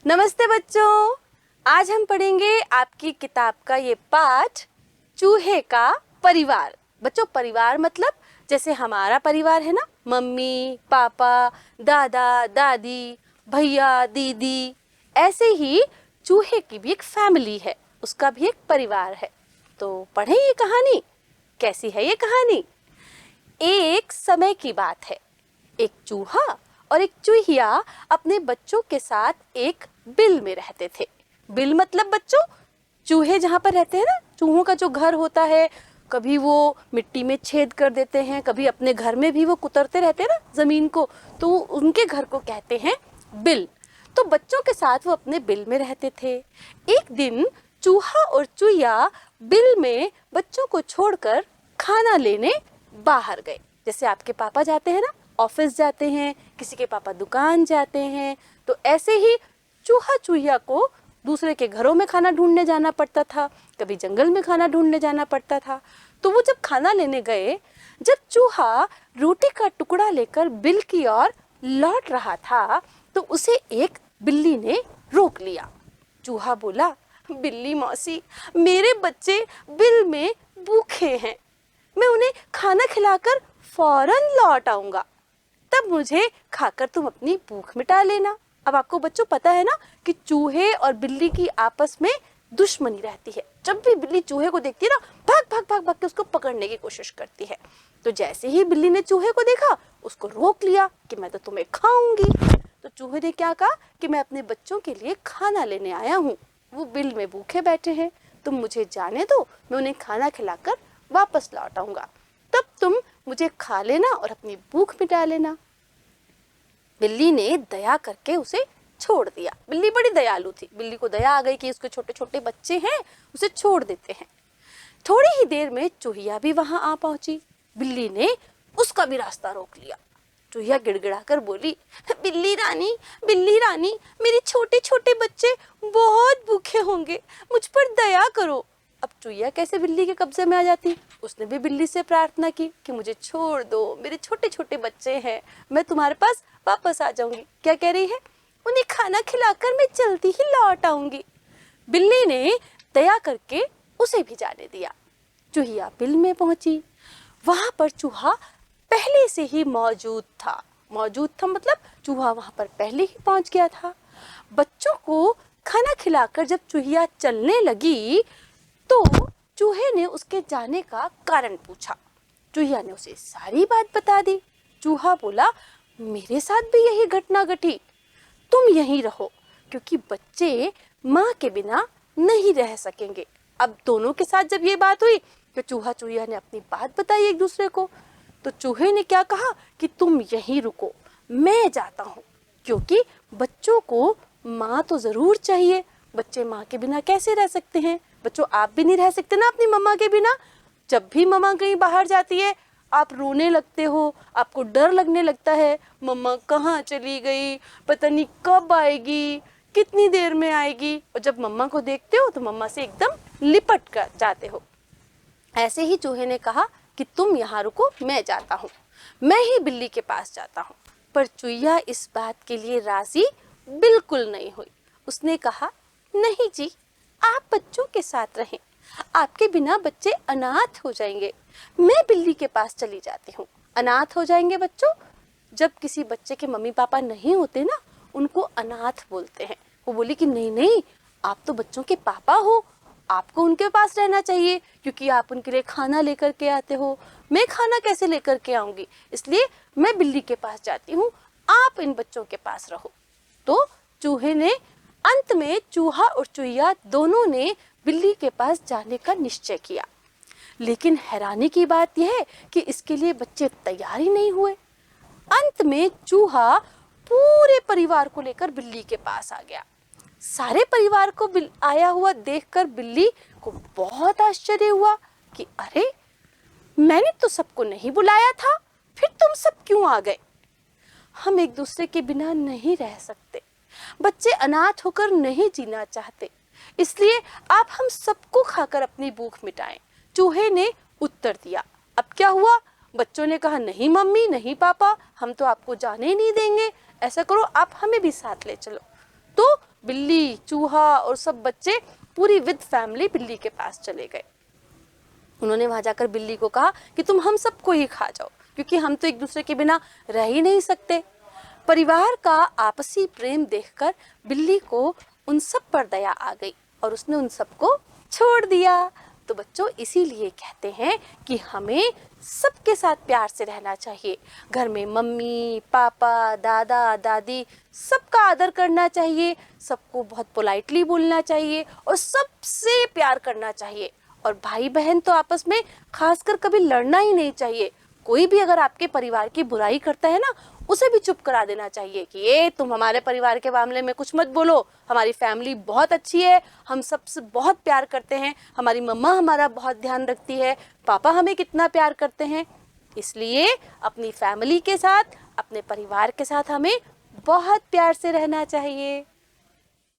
नमस्ते बच्चों। आज हम पढ़ेंगे आपकी किताब का ये पाठ, चूहे का परिवार। बच्चों, परिवार मतलब जैसे हमारा परिवार है ना, मम्मी पापा, दादा दादी, भैया दीदी, ऐसे ही चूहे की भी एक फैमिली है, उसका भी एक परिवार है। तो पढ़ें ये कहानी। कैसी है ये कहानी? एक समय की बात है। एक चूहा और एक चूहिया अपने बच्चों के साथ एक बिल में रहते थे। बिल मतलब बच्चों, चूहे जहाँ पर रहते हैं ना, चूहों का जो घर होता है, कभी वो मिट्टी में छेद कर देते हैं, कभी अपने घर में भी वो कुतरते रहते हैं ना जमीन को, तो उनके घर को कहते हैं बिल। तो बच्चों के साथ वो अपने बिल में रहते थे। एक दिन चूहा और चूहिया बिल में बच्चों को छोड़कर खाना लेने बाहर गए। जैसे आपके पापा जाते हैं ना, ऑफिस जाते हैं, किसी के पापा दुकान जाते हैं, तो ऐसे ही चूहा चूहिया को दूसरे के घरों में खाना ढूंढने जाना पड़ता था, कभी जंगल में खाना ढूंढने जाना पड़ता था। तो वो जब खाना लेने गए, जब चूहा रोटी का टुकड़ा लेकर बिल की ओर लौट रहा था, तो उसे एक बिल्ली ने रोक लिया। चूहा बोला, बिल्ली मौसी, मेरे बच्चे बिल में भूखे हैं, मैं उन्हें खाना खिलाकर फौरन लौट आऊंगा, तब मुझे खाकर तुम अपनी भूख मिटा लेना। अब आपको बच्चों पता है ना कि चूहे और बिल्ली की आपस में दुश्मनी रहती है। जब भी बिल्ली चूहे को देखती है ना, भाग भाग भाग भाग के उसको पकड़ने की कोशिश करती है। तो जैसे ही बिल्ली ने चूहे को देखा, उसको रोक लिया कि मैं तो तुम्हें खाऊंगी। तो चूहे ने क्या कहा कि मैं अपने बच्चों के लिए खाना लेने आया हूँ, वो बिल में भूखे बैठे हैं, तुम मुझे जाने दो, मैं उन्हें खाना खिलाकर वापस लौट आऊंगा, तब तुम मुझे खा लेना और अपनी भूख मिटा लेना। बिल्ली ने दया करके उसे छोड़ दिया। बिल्ली बड़ी दयालु थी, बिल्ली को दया आ गई कि उसके छोटे छोटे बच्चे हैं, उसे छोड़ देते हैं। थोड़ी ही देर में चूहिया भी वहां आ पहुंची। बिल्ली ने उसका भी रास्ता रोक लिया। चूहिया गिड़गिड़ाकर बोली, बिल्ली रानी, मेरे छोटे छोटे बच्चे बहुत भूखे होंगे, मुझ पर दया करो। अब चूहिया कैसे बिल्ली के कब्जे में आ जाती? उसने भी बिल्ली से प्रार्थना की कि मुझे छोड़ दो, मेरे छोटे छोटे बच्चे हैं, मैं तुम्हारे पास वापस आ जाऊंगी। क्या कह रही है? उन्हें खाना खिलाकर मैं जल्दी ही लौट आऊंगी। बिल्ली ने दया करके उसे भी जाने दिया। चूहिया बिल में पहुंची। वहां पर चूहा पहले से ही मौजूद था। मौजूद था मतलब चूहा वहां पर पहले ही पहुंच गया था। बच्चों को खाना खिलाकर जब चूहिया चलने लगी, तो चूहे ने उसके जाने का कारण पूछा। चूहिया ने उसे सारी बात बता दी। चूहा बोला, मेरे साथ भी यही घटना घटी, तुम यहीं रहो, क्योंकि बच्चे माँ के बिना नहीं रह सकेंगे। अब दोनों के साथ जब ये बात हुई, तो चूहा चूहिया ने अपनी बात बताई एक दूसरे को। तो चूहे ने क्या कहा कि तुम यहीं रुको, मैं जाता हूँ, क्योंकि बच्चों को माँ तो जरूर चाहिए, बच्चे माँ के बिना कैसे रह सकते हैं? बच्चों, आप भी नहीं रह सकते ना अपनी मम्मा के बिना। जब भी मम्मा कहीं बाहर जाती है, आप रोने लगते हो, आपको डर लगने लगता है, मम्मा कहाँ चली गई, पता नहीं कब आएगी, कितनी देर में आएगी। और जब मम्मा को देखते हो तो मम्मा से एकदम लिपट कर जाते हो। ऐसे ही चूहे ने कहा कि तुम यहाँ रुको, मैं जाता हूँ, मैं ही बिल्ली के पास जाता हूँ। पर चूहिया इस बात के लिए राजी बिल्कुल नहीं हुई। उसने कहा, नहीं जी, आप बच्चों के साथ रहें, आपके बिना बच्चे अनाथ हो जाएंगे, मैं बिल्ली के पास चली जाती हूँ। अनाथ हो जाएंगे बच्चों, जब किसी बच्चे के मम्मी पापा नहीं होते ना, उनको अनाथ बोलते हैं। वो बोली कि नहीं नहीं, आप तो बच्चों के पापा हो, आपको उनके पास रहना चाहिए, क्योंकि आप उनके लिए खाना लेकर के आते हो, मैं खाना कैसे लेकर के आऊंगी, इसलिए मैं बिल्ली के पास जाती हूँ, आप इन बच्चों के पास रहो। तो चूहे ने, अंत में चूहा और चूहिया दोनों ने बिल्ली के पास जाने का निश्चय किया। लेकिन हैरानी की बात यह है कि इसके लिए बच्चे तैयार ही नहीं हुए। अंत में चूहा पूरे परिवार को लेकर बिल्ली के पास आ गया। सारे परिवार को आया हुआ देखकर बिल्ली को बहुत आश्चर्य हुआ कि अरे, मैंने तो सबको नहीं बुलाया था, फिर तुम सब क्यों आ गए? हम एक दूसरे के बिना नहीं रह सकते, बच्चे अनाथ होकर नहीं जीना चाहते, इसलिए आप हम सबको खाकर अपनी भूख मिटाएं। चूहे ने उत्तर दिया। अब क्या हुआ? बच्चों ने कहा, नहीं मम्मी, नहीं पापा, हम तो आपको जाने ही नहीं देंगे, ऐसा करो आप हमें भी साथ ले चलो। तो बिल्ली, चूहा और सब बच्चे पूरी विद फैमिली बिल्ली के पास चले गए। उन्होंने वहां जाकर बिल्ली को कहा कि तुम हम सबको ही खा जाओ, क्योंकि हम तो एक दूसरे के बिना रह ही नहीं सकते। परिवार का आपसी प्रेम देखकर बिल्ली को उन सब पर दया आ गई और उसने उन सबको छोड़ दिया। तो बच्चों, इसीलिए कहते हैं कि हमें सबके साथ प्यार से रहना चाहिए। घर में मम्मी, पापा, दादा, दादी सबका आदर करना चाहिए, सबको बहुत पोलाइटली बोलना चाहिए और सबसे प्यार करना चाहिए। और भाई बहन तो आपस में खासकर कभी लड़ना ही नहीं चाहिए। कोई भी अगर आपके परिवार की बुराई करता है ना, उसे भी चुप करा देना चाहिए कि ये तुम हमारे परिवार के मामले में कुछ मत बोलो, हमारी फैमिली बहुत अच्छी है, हम सबसे बहुत प्यार करते हैं, हमारी मम्मा हमारा बहुत ध्यान रखती है, पापा हमें कितना प्यार करते हैं। इसलिए अपनी फैमिली के साथ, अपने परिवार के साथ हमें बहुत प्यार से रहना चाहिए।